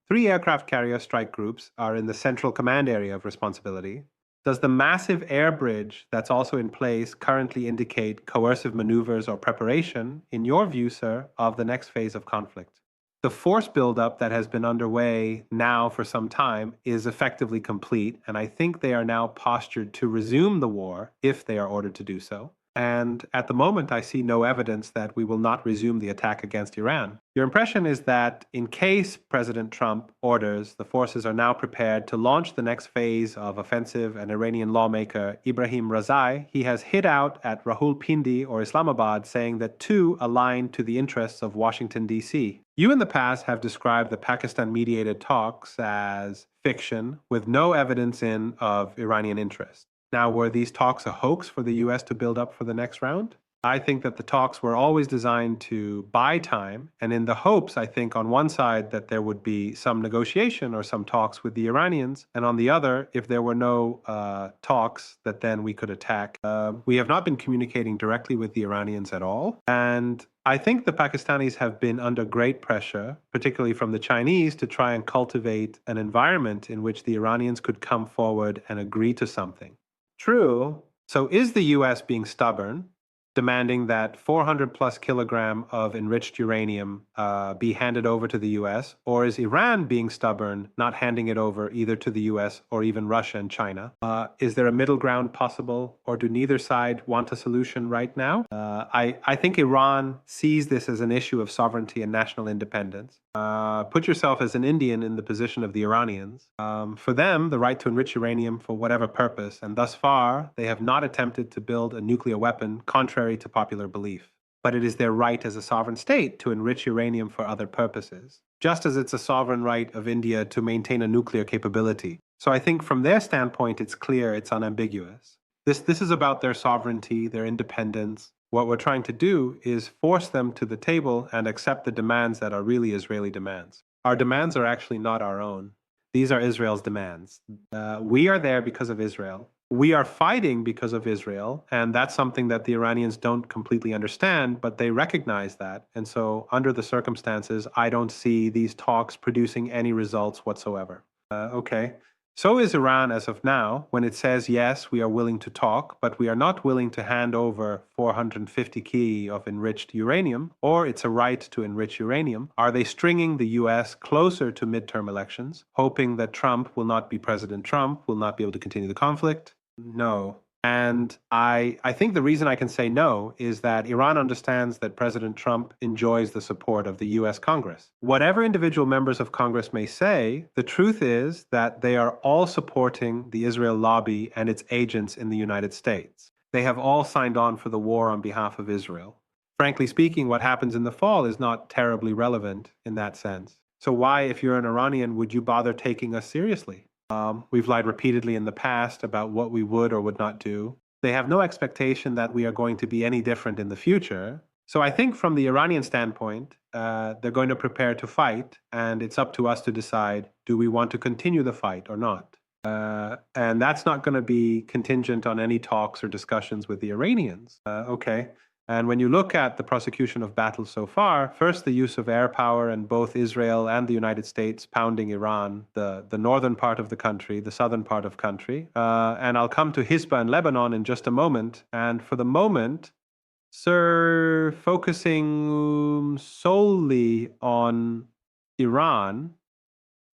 Three aircraft carrier strike groups are in the central command area of responsibility. Does the massive air bridge that's also in place currently indicate coercive maneuvers or preparation, in your view, sir, of the next phase of conflict? The force buildup that has been underway now for some time is effectively complete, and I think they are now postured to resume the war if they are ordered to do so. And at the moment, I see no evidence that we will not resume the attack against Iran. Your impression is that in case President Trump orders, the forces are now prepared to launch the next phase of offensive, and Iranian lawmaker Ibrahim Razai, he has hit out at Rahul Pindi or Islamabad, saying that two align to the interests of Washington, D.C. You in the past have described the Pakistan-mediated talks as fiction with no evidence of Iranian interest. Now, were these talks a hoax for the US to build up for the next round? I think that the talks were always designed to buy time, and in the hopes, I think, on one side that there would be some negotiation or some talks with the Iranians, and on the other, if there were no talks, that then we could attack. We have not been communicating directly with the Iranians at all, and I think the Pakistanis have been under great pressure, particularly from the Chinese, to try and cultivate an environment in which the Iranians could come forward and agree to something. True. So is the US being stubborn, demanding that 400 plus kilogram of enriched uranium be handed over to the US? Or is Iran being stubborn, not handing it over either to the US or even Russia and China? Is there a middle ground possible, or do neither side want a solution right now? I think Iran sees this as an issue of sovereignty and national independence. Put yourself as an Indian in the position of the Iranians. For them, the right to enrich uranium for whatever purpose, and thus far, they have not attempted to build a nuclear weapon contrary to popular belief. But it is their right as a sovereign state to enrich uranium for other purposes, just as it's a sovereign right of India to maintain a nuclear capability. So I think from their standpoint, it's clear, it's unambiguous. This is about their sovereignty, their independence. What we're trying to do is force them to the table and accept the demands that are really Israeli demands. Our demands are actually not our own. These are Israel's demands. We are there because of Israel. We are fighting because of Israel, and that's something that the Iranians don't completely understand, but they recognize that. And so, under the circumstances, I don't see these talks producing any results whatsoever. Okay. So is Iran as of now, when it says, yes, we are willing to talk, but we are not willing to hand over 450 kg of enriched uranium, or it's a right to enrich uranium. Are they stringing the US closer to midterm elections, hoping that Trump will not be President Trump, will not be able to continue the conflict? No. And I think the reason I can say no is that Iran understands that President Trump enjoys the support of the US Congress. Whatever individual members of Congress may say, the truth is that they are all supporting the Israel lobby and its agents in the United States. They have all signed on for the war on behalf of Israel. Frankly speaking, what happens in the fall is not terribly relevant in that sense. So why, if you're an Iranian, would you bother taking us seriously? We've lied repeatedly in the past about what we would or would not do. They have no expectation that we are going to be any different in the future. So I think from the Iranian standpoint, they're going to prepare to fight, and it's up to us to decide, do we want to continue the fight or not? And that's not going to be contingent on any talks or discussions with the Iranians. Okay. And when you look at the prosecution of battles so far, first the use of air power and both Israel and the United States pounding Iran, the northern part of the country, the southern part of country. And I'll come to Hizbah and Lebanon in just a moment. And for the moment, sir, focusing solely on Iran,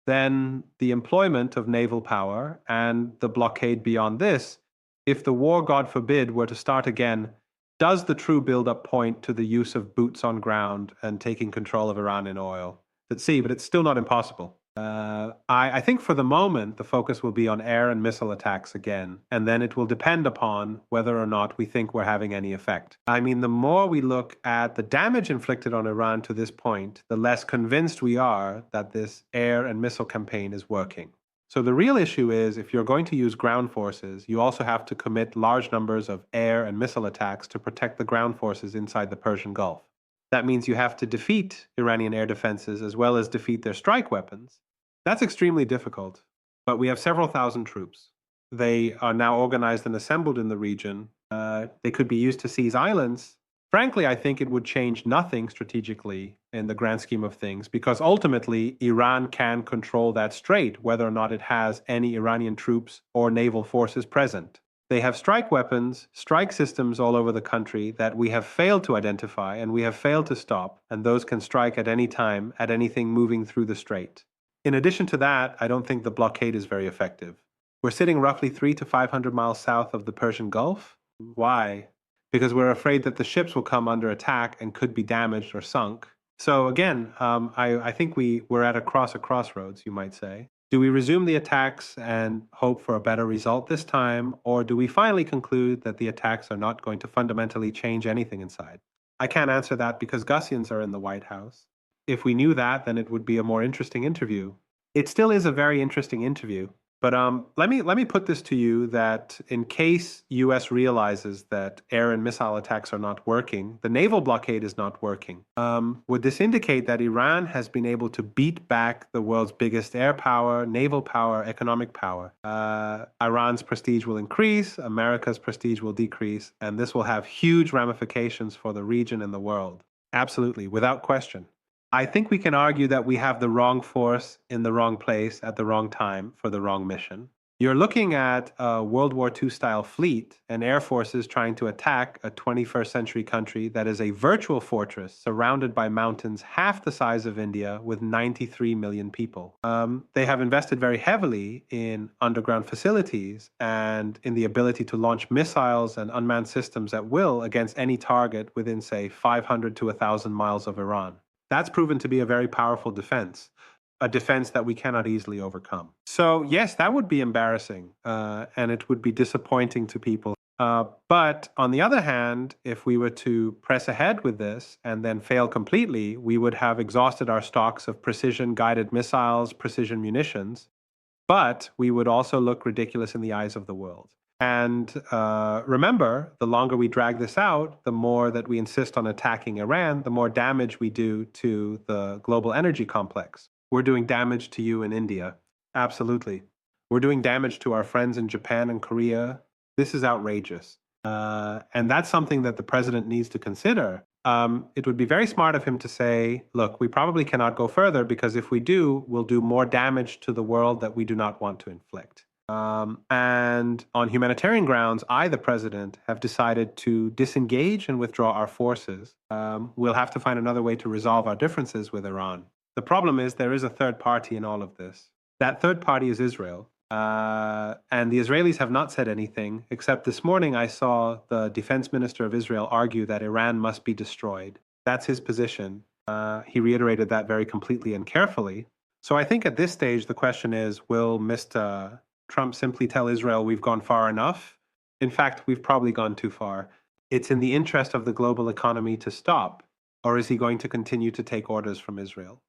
then the employment of naval power and the blockade beyond this, if the war, God forbid, were to start again, does the true build-up point to the use of boots on ground and taking control of Iranian oil at sea? But it's still not impossible. I think for the moment, the focus will be on air and missile attacks again, and then it will depend upon whether or not we think we're having any effect. I mean, the more we look at the damage inflicted on Iran to this point, the less convinced we are that this air and missile campaign is working. So the real issue is, if you're going to use ground forces, you also have to commit large numbers of air and missile attacks to protect the ground forces inside the Persian Gulf. That means you have to defeat Iranian air defenses as well as defeat their strike weapons. That's extremely difficult, but we have several thousand troops. They are now organized and assembled in the region. They could be used to seize islands Frankly, I think it would change nothing strategically in the grand scheme of things because ultimately Iran can control that strait, whether or not it has any Iranian troops or naval forces present. They have strike weapons, strike systems all over the country that we have failed to identify and we have failed to stop, and those can strike at any time at anything moving through the strait. In addition to that, I don't think the blockade is very effective. We're sitting roughly 3 to 500 miles south of the Persian Gulf. Why? Because we're afraid that the ships will come under attack and could be damaged or sunk. So again, I think we're at a crossroads, you might say. Do we resume the attacks and hope for a better result this time, or do we finally conclude that the attacks are not going to fundamentally change anything inside? I can't answer that because Gussians are in the White House. If we knew that, then it would be a more interesting interview. It still is a very interesting interview. But let me put this to you that in case U.S. realizes that air and missile attacks are not working, the naval blockade is not working. Would this indicate that Iran has been able to beat back the world's biggest air power, naval power, economic power? Iran's prestige will increase, America's prestige will decrease, and this will have huge ramifications for the region and the world. Absolutely, without question. I think we can argue that we have the wrong force in the wrong place at the wrong time for the wrong mission. You're looking at a World War II style fleet and air forces trying to attack a 21st century country that is a virtual fortress surrounded by mountains half the size of India with 93 million people. They have invested very heavily in underground facilities and in the ability to launch missiles and unmanned systems at will against any target within, say, 500 to 1,000 miles of Iran. That's proven to be a very powerful defense, a defense that we cannot easily overcome. So yes, that would be embarrassing, and it would be disappointing to people. But on the other hand, if we were to press ahead with this and then fail completely, we would have exhausted our stocks of precision-guided missiles, precision munitions, but we would also look ridiculous in the eyes of the world. And remember, the longer we drag this out, the more that we insist on attacking Iran, the more damage we do to the global energy complex. We're doing damage to you in India. Absolutely. We're doing damage to our friends in Japan and Korea. This is outrageous. And that's something that the president needs to consider. It would be very smart of him to say, look, we probably cannot go further because if we do, we'll do more damage to the world that we do not want to inflict. And on humanitarian grounds, I, the president, have decided to disengage and withdraw our forces. We'll have to find another way to resolve our differences with Iran. The problem is there is a third party in all of this. That third party is Israel. And the Israelis have not said anything, except this morning I saw the defense minister of Israel argue that Iran must be destroyed. That's his position. He reiterated that very completely and carefully. So I think at this stage, the question is, will Mr. Trump simply tell Israel we've gone far enough? In fact, we've probably gone too far. It's in the interest of the global economy to stop, or is he going to continue to take orders from Israel?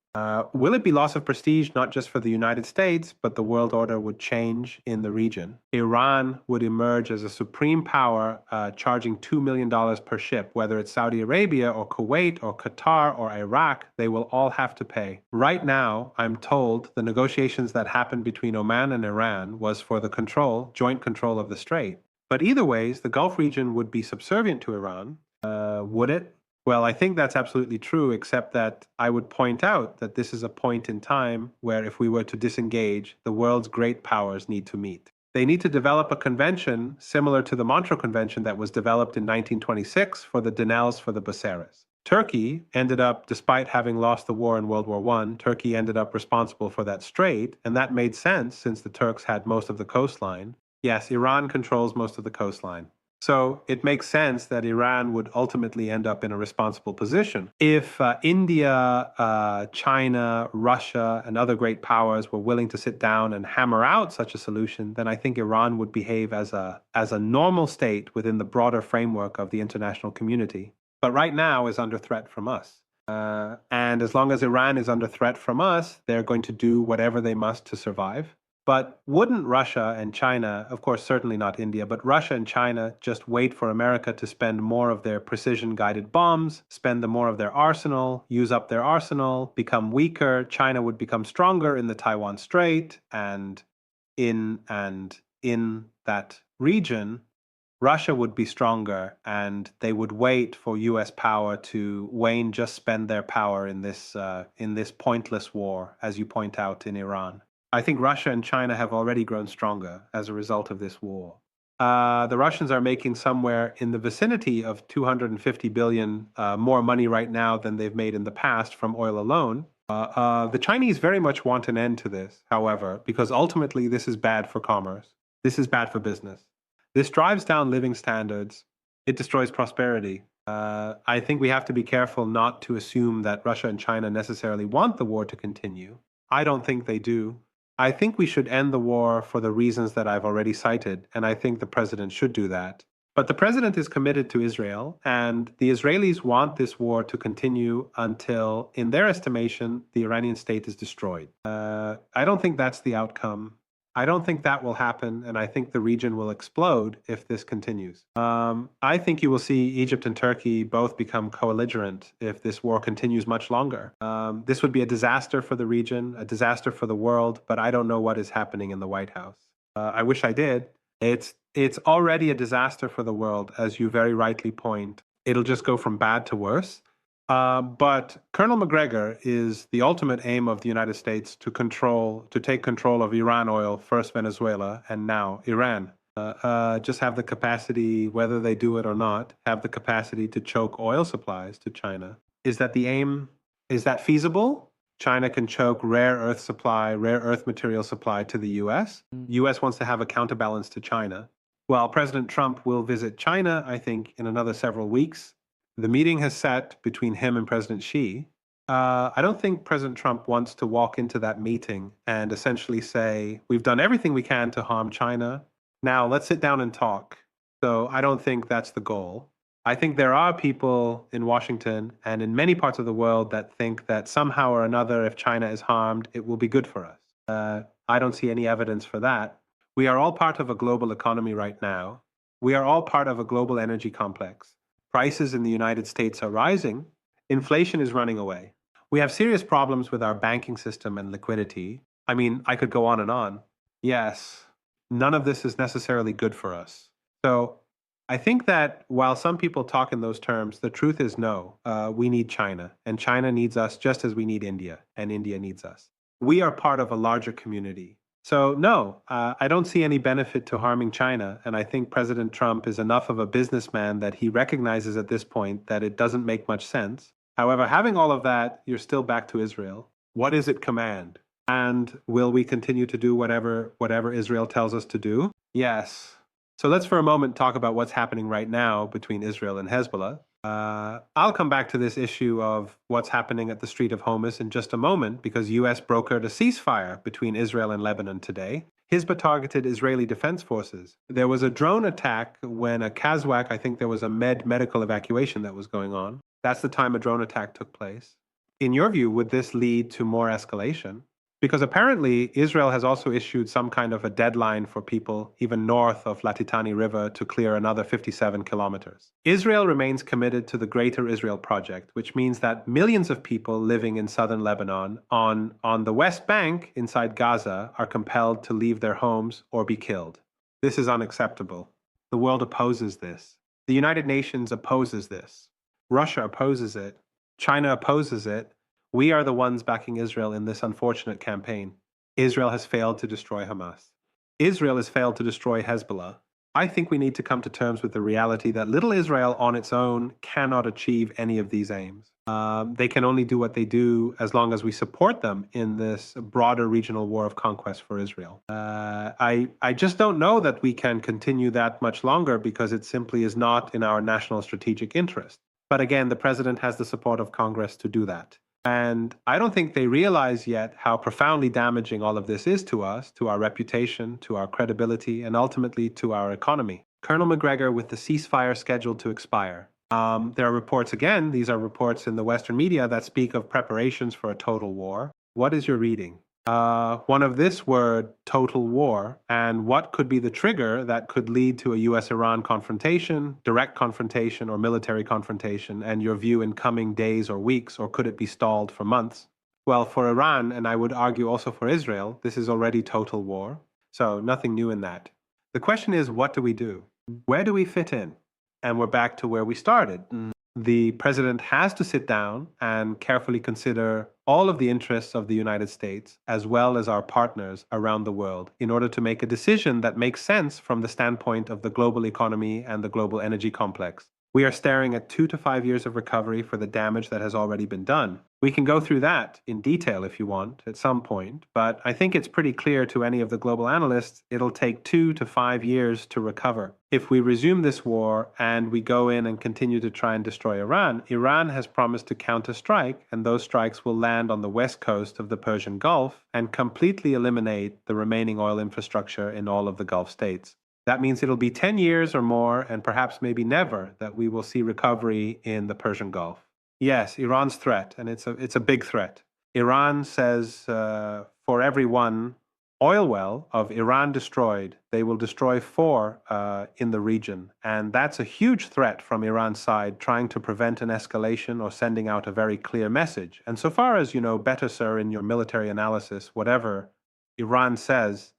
Will it be loss of prestige, not just for the United States, but the world order would change in the region? Iran would emerge as a supreme power, charging $2 million per ship, whether it's Saudi Arabia or Kuwait or Qatar or Iraq, they will all have to pay. Right now, I'm told the negotiations that happened between Oman and Iran was for the joint control of the strait. But either ways, the Gulf region would be subservient to Iran. Would it? Well, I think that's absolutely true, except that I would point out that this is a point in time where if we were to disengage, the world's great powers need to meet. They need to develop a convention similar to the Montreux Convention that was developed in 1926 for the Danelles for the Buceras. Turkey ended up, despite having lost the war in World War I, Turkey ended up responsible for that strait, and that made sense since the Turks had most of the coastline. Yes, Iran controls most of the coastline. So it makes sense that Iran would ultimately end up in a responsible position. If India, China, Russia, and other great powers were willing to sit down and hammer out such a solution, then I think Iran would behave as a normal state within the broader framework of the international community. But right now is under threat from us. And as long as Iran is under threat from us, they're going to do whatever they must to survive. But wouldn't Russia and China, of course, certainly not India, but Russia and China just wait for America to spend more of their precision-guided bombs, spend more of their arsenal, use up their arsenal, become weaker? China would become stronger in the Taiwan Strait and in that region. Russia would be stronger, and they would wait for U.S. power to wane, just spend their power in this pointless war, as you point out in Iran. I think Russia and China have already grown stronger as a result of this war. The Russians are making somewhere in the vicinity of 250 billion more money right now than they've made in the past from oil alone. The Chinese very much want an end to this, however, because ultimately this is bad for commerce. This is bad for business. This drives down living standards. It destroys prosperity. I think we have to be careful not to assume that Russia and China necessarily want the war to continue. I don't think they do. I think we should end the war for the reasons that I've already cited, and I think the president should do that. But the president is committed to Israel, and the Israelis want this war to continue until, in their estimation, the Iranian state is destroyed. I don't think that's the outcome. I don't think that will happen, and I think the region will explode if this continues. I think you will see Egypt and Turkey both become co-belligerent if this war continues much longer. This would be a disaster for the region, a disaster for the world, but I don't know what is happening in the White House. I wish I did. It's already a disaster for the world, as you very rightly point. It'll just go from bad to worse. But Colonel McGregor is the ultimate aim of the United States to take control of Iran oil, first Venezuela, and now Iran. Just have the capacity, whether they do it or not, have the capacity to choke oil supplies to China. Is that the aim? Is that feasible? China can choke rare earth material supply to the US. US wants to have a counterbalance to China. Well, President Trump will visit China, I think, in another several weeks. The meeting has set between him and President Xi. I don't think President Trump wants to walk into that meeting and essentially say, we've done everything we can to harm China. Now let's sit down and talk. So I don't think that's the goal. I think there are people in Washington and in many parts of the world that think that somehow or another, if China is harmed, it will be good for us. I don't see any evidence for that. We are all part of a global economy right now. We are all part of a global energy complex. Prices in the United States are rising. Inflation is running away. We have serious problems with our banking system and liquidity. I mean, I could go on and on. Yes, none of this is necessarily good for us. So I think that while some people talk in those terms, the truth is no. We need China, and China needs us just as we need India, and India needs us. We are part of a larger community. So no, I don't see any benefit to harming China, and I think President Trump is enough of a businessman that he recognizes at this point that it doesn't make much sense. However, having all of that, you're still back to Israel. What is it command? And will we continue to do whatever Israel tells us to do? Yes. So let's for a moment talk about what's happening right now between Israel and Hezbollah. I'll come back to this issue of what's happening at the Strait of Hormuz in just a moment, because U.S. brokered a ceasefire between Israel and Lebanon today. Hezbollah targeted Israeli defense forces. There was a drone attack when a Kazwak, I think there was a medical evacuation that was going on. That's the time a drone attack took place. In your view, would this lead to more escalation? Because apparently Israel has also issued some kind of a deadline for people even north of Latitani River to clear another 57 kilometers. Israel remains committed to the Greater Israel Project, which means that millions of people living in southern Lebanon on the West Bank inside Gaza are compelled to leave their homes or be killed. This is unacceptable. The world opposes this. The United Nations opposes this. Russia opposes it. China opposes it. We are the ones backing Israel in this unfortunate campaign. Israel has failed to destroy Hamas. Israel has failed to destroy Hezbollah. I think we need to come to terms with the reality that little Israel on its own cannot achieve any of these aims. They can only do what they do as long as we support them in this broader regional war of conquest for Israel. I just don't know that we can continue that much longer because it simply is not in our national strategic interest. But again, the president has the support of Congress to do that. And I don't think they realize yet how profoundly damaging all of this is to us, to our reputation, to our credibility, and ultimately to our economy. Colonel McGregor with the ceasefire scheduled to expire. There are reports, again, these are reports in the Western media that speak of preparations for a total war. What is your reading? One of this word, total war, and what could be the trigger that could lead to a US-Iran confrontation, direct confrontation, or military confrontation, and your view in coming days or weeks, or could it be stalled for months? Well, for Iran, and I would argue also for Israel, this is already total war, so nothing new in that. The question is, what do we do? Where do we fit in? And we're back to where we started. The president has to sit down and carefully consider all of the interests of the United States as well as our partners around the world in order to make a decision that makes sense from the standpoint of the global economy and the global energy complex. We are staring at 2 to 5 years of recovery for the damage that has already been done. We can go through that in detail if you want at some point, but I think it's pretty clear to any of the global analysts it'll take 2 to 5 years to recover. If we resume this war and we go in and continue to try and destroy Iran, Iran has promised to counterstrike, and those strikes will land on the west coast of the Persian Gulf and completely eliminate the remaining oil infrastructure in all of the Gulf states. That means it'll be 10 years or more, and perhaps maybe never, that we will see recovery in the Persian Gulf. Yes, Iran's threat, and it's a big threat. Iran says for every one oil well of Iran destroyed, they will destroy four in the region. And that's a huge threat from Iran's side, trying to prevent an escalation or sending out a very clear message. And so far as you know better, sir, in your military analysis, whatever Iran says,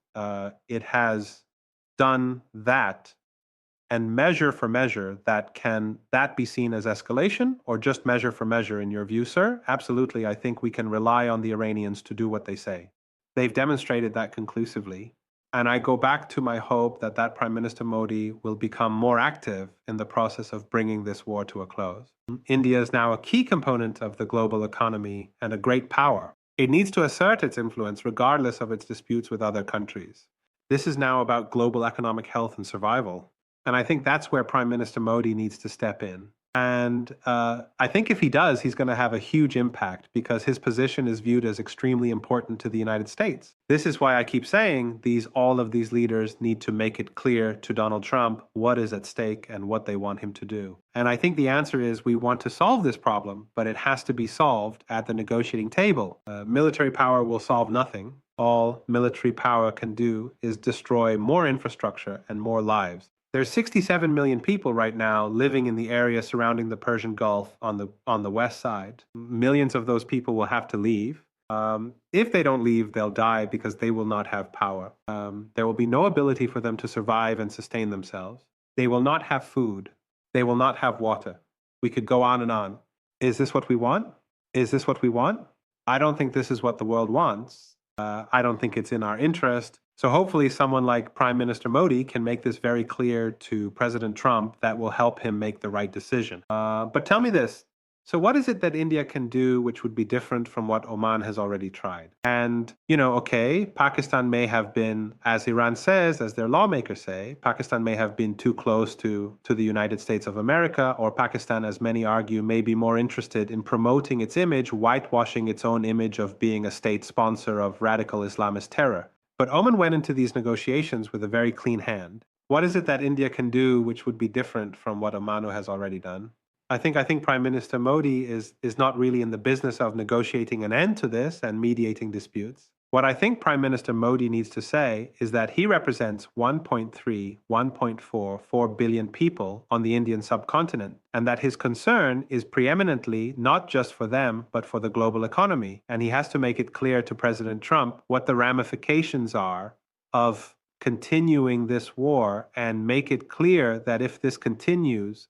it has done that, and measure for measure, that can that be seen as escalation or just measure for measure in your view, sir? Absolutely, I think we can rely on the Iranians to do what they say. They've demonstrated that conclusively. And I go back to my hope that Prime Minister Modi will become more active in the process of bringing this war to a close. India is now a key component of the global economy and a great power. It needs to assert its influence regardless of its disputes with other countries. This is now about global economic health and survival. And I think that's where Prime Minister Modi needs to step in. And I think if he does, he's going to have a huge impact because his position is viewed as extremely important to the United States. This is why I keep saying all of these leaders need to make it clear to Donald Trump what is at stake and what they want him to do. And I think the answer is we want to solve this problem, but it has to be solved at the negotiating table. Military power will solve nothing. All military power can do is destroy more infrastructure and more lives. There's 67 million people right now living in the area surrounding the Persian Gulf on the west side. Millions of those people will have to leave. If they don't leave, they'll die because they will not have power. There will be no ability for them to survive and sustain themselves. They will not have food. They will not have water. We could go on and on. Is this what we want? Is this what we want? I don't think this is what the world wants. I don't think it's in our interest. So hopefully someone like Prime Minister Modi can make this very clear to President Trump that will help him make the right decision. But tell me this. So what is it that India can do which would be different from what Oman has already tried? And, okay, Pakistan may have been, as Iran says, as their lawmakers say, Pakistan may have been too close to the United States of America, or Pakistan, as many argue, may be more interested in promoting its image, whitewashing its own image of being a state sponsor of radical Islamist terror. But Oman went into these negotiations with a very clean hand. What is it that India can do which would be different from what Oman has already done? I think Prime Minister Modi is not really in the business of negotiating an end to this and mediating disputes. What I think Prime Minister Modi needs to say is that he represents 1.3, 1.4 billion people on the Indian subcontinent, and that his concern is preeminently not just for them, but for the global economy. And he has to make it clear to President Trump what the ramifications are of continuing this war, and make it clear that if this continues,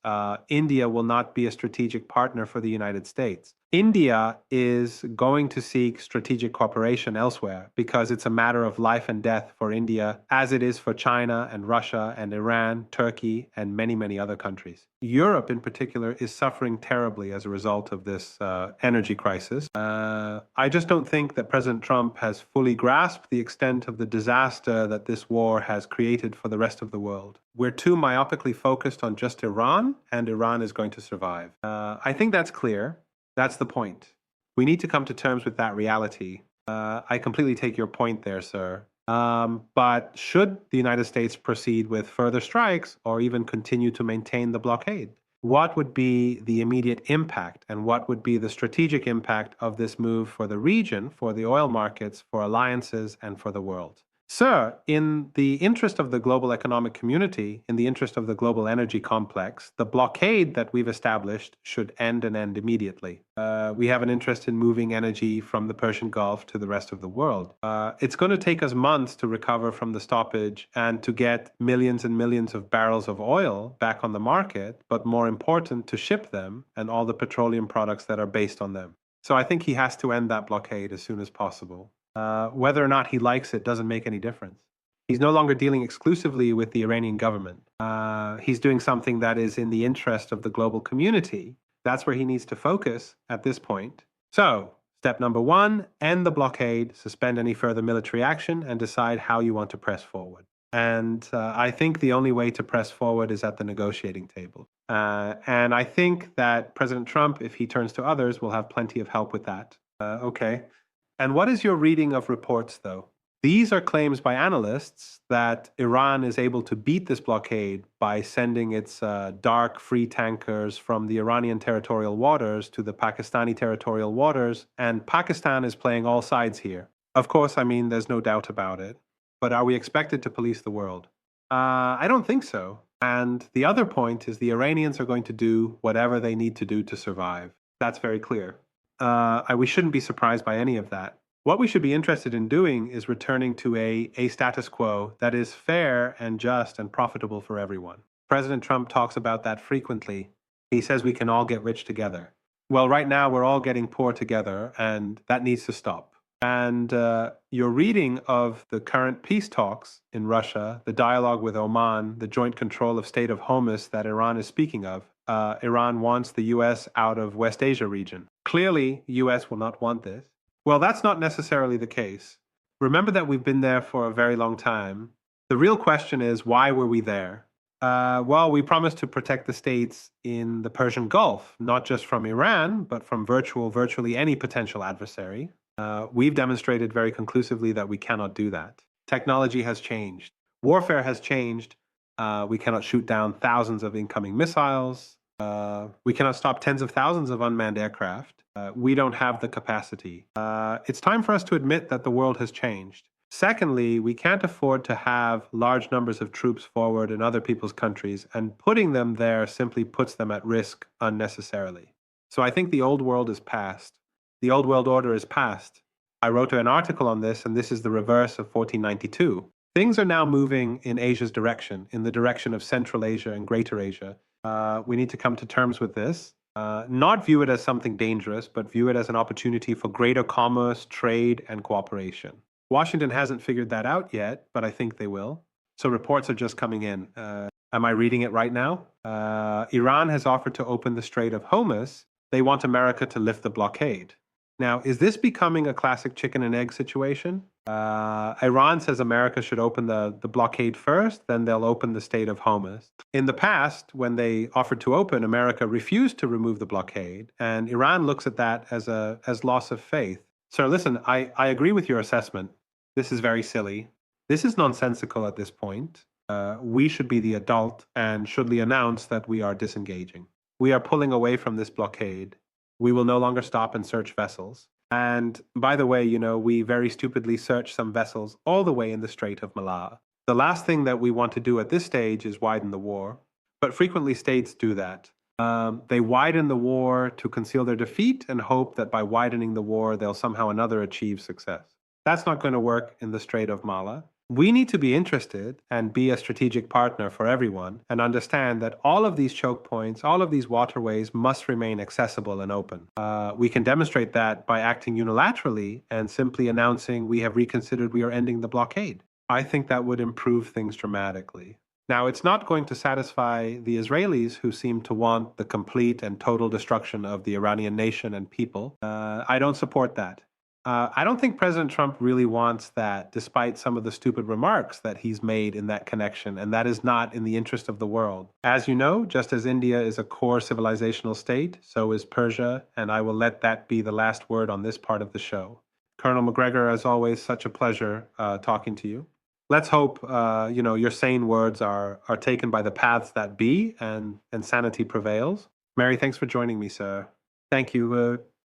India will not be a strategic partner for the United States. India is going to seek strategic cooperation elsewhere because it's a matter of life and death for India, as it is for China and Russia and Iran, Turkey, and many, many other countries. Europe, in particular, is suffering terribly as a result of this energy crisis. I just don't think that President Trump has fully grasped the extent of the disaster that this war has created for the rest of the world. We're too myopically focused on just Iran, and Iran is going to survive. I think that's clear. That's the point. We need to come to terms with that reality. I completely take your point there, sir. But should the United States proceed with further strikes or even continue to maintain the blockade? What would be the immediate impact, and what would be the strategic impact of this move for the region, for the oil markets, for alliances, and for the world? Sir, in the interest of the global economic community, in the interest of the global energy complex, the blockade that we've established should end and end immediately. We have an interest in moving energy from the Persian Gulf to the rest of the world. It's going to take us months to recover from the stoppage and to get millions and millions of barrels of oil back on the market, but more important, to ship them and all the petroleum products that are based on them. So I think he has to end that blockade as soon as possible. Whether or not he likes it doesn't make any difference. He's no longer dealing exclusively with the Iranian government. He's doing something that is in the interest of the global community. That's where he needs to focus at this point. So, step number one, end the blockade, suspend any further military action, and decide how you want to press forward. And I think the only way to press forward is at the negotiating table. And I think that President Trump, if he turns to others, will have plenty of help with that. Okay. And what is your reading of reports, though? These are claims by analysts that Iran is able to beat this blockade by sending its dark free tankers from the Iranian territorial waters to the Pakistani territorial waters, and Pakistan is playing all sides here. Of course, I mean, there's no doubt about it. But are we expected to police the world? I don't think so. And the other point is the Iranians are going to do whatever they need to do to survive. That's very clear. We shouldn't be surprised by any of that. What we should be interested in doing is returning to a status quo that is fair and just and profitable for everyone. President Trump talks about that frequently. He says we can all get rich together. Well, right now we're all getting poor together, and that needs to stop. And your reading of the current peace talks in Russia, the dialogue with Oman, the joint control of Strait of Hormuz that Iran is speaking of, Iran wants the U.S. out of West Asia region. Clearly, U.S. will not want this. Well, that's not necessarily the case. Remember that we've been there for a very long time. The real question is, why were we there? Well, we promised to protect the states in the Persian Gulf, not just from Iran, but from virtually any potential adversary. We've demonstrated very conclusively that we cannot do that. Technology has changed. Warfare has changed. We cannot shoot down thousands of incoming missiles. We cannot stop tens of thousands of unmanned aircraft. We don't have the capacity. It's time for us to admit that the world has changed. Secondly, we can't afford to have large numbers of troops forward in other people's countries, and putting them there simply puts them at risk unnecessarily. So I think the old world is past. The old world order is past. I wrote an article on this, and this is the reverse of 1492. Things are now moving in Asia's direction, in the direction of Central Asia and Greater Asia. We need to come to terms with this. Not view it as something dangerous, but view it as an opportunity for greater commerce, trade, and cooperation. Washington hasn't figured that out yet, but I think they will. So reports are just coming in. Am I reading it right now? Iran has offered to open the Strait of Hormuz. They want America to lift the blockade. Now, is this becoming a classic chicken and egg situation? Iran says America should open the blockade first, then they'll open the Strait of Hormuz. In the past, when they offered to open, America refused to remove the blockade, and Iran looks at that as loss of faith. Sir, listen, I agree with your assessment. This is very silly. This is nonsensical at this point. We should be the adult and should announce that we are disengaging. We are pulling away from this blockade. We will no longer stop and search vessels. And by the way, we very stupidly searched some vessels all the way in the Strait of Malacca. The last thing that we want to do at this stage is widen the war. But frequently states do that. They widen the war to conceal their defeat and hope that by widening the war, they'll somehow another achieve success. That's not going to work in the Strait of Malacca. We need to be interested and be a strategic partner for everyone and understand that all of these choke points, all of these waterways must remain accessible and open. We can demonstrate that by acting unilaterally and simply announcing we have reconsidered, we are ending the blockade. I think that would improve things dramatically. Now, it's not going to satisfy the Israelis who seem to want the complete and total destruction of the Iranian nation and people. I don't support that. I don't think President Trump really wants that, despite some of the stupid remarks that he's made in that connection, and that is not in the interest of the world. As you know, just as India is a core civilizational state, so is Persia, and I will let that be the last word on this part of the show. Colonel McGregor, as always, such a pleasure talking to you. Let's hope, your sane words are taken by the paths that be, and sanity prevails. Mary, thanks for joining me, sir. Thank you.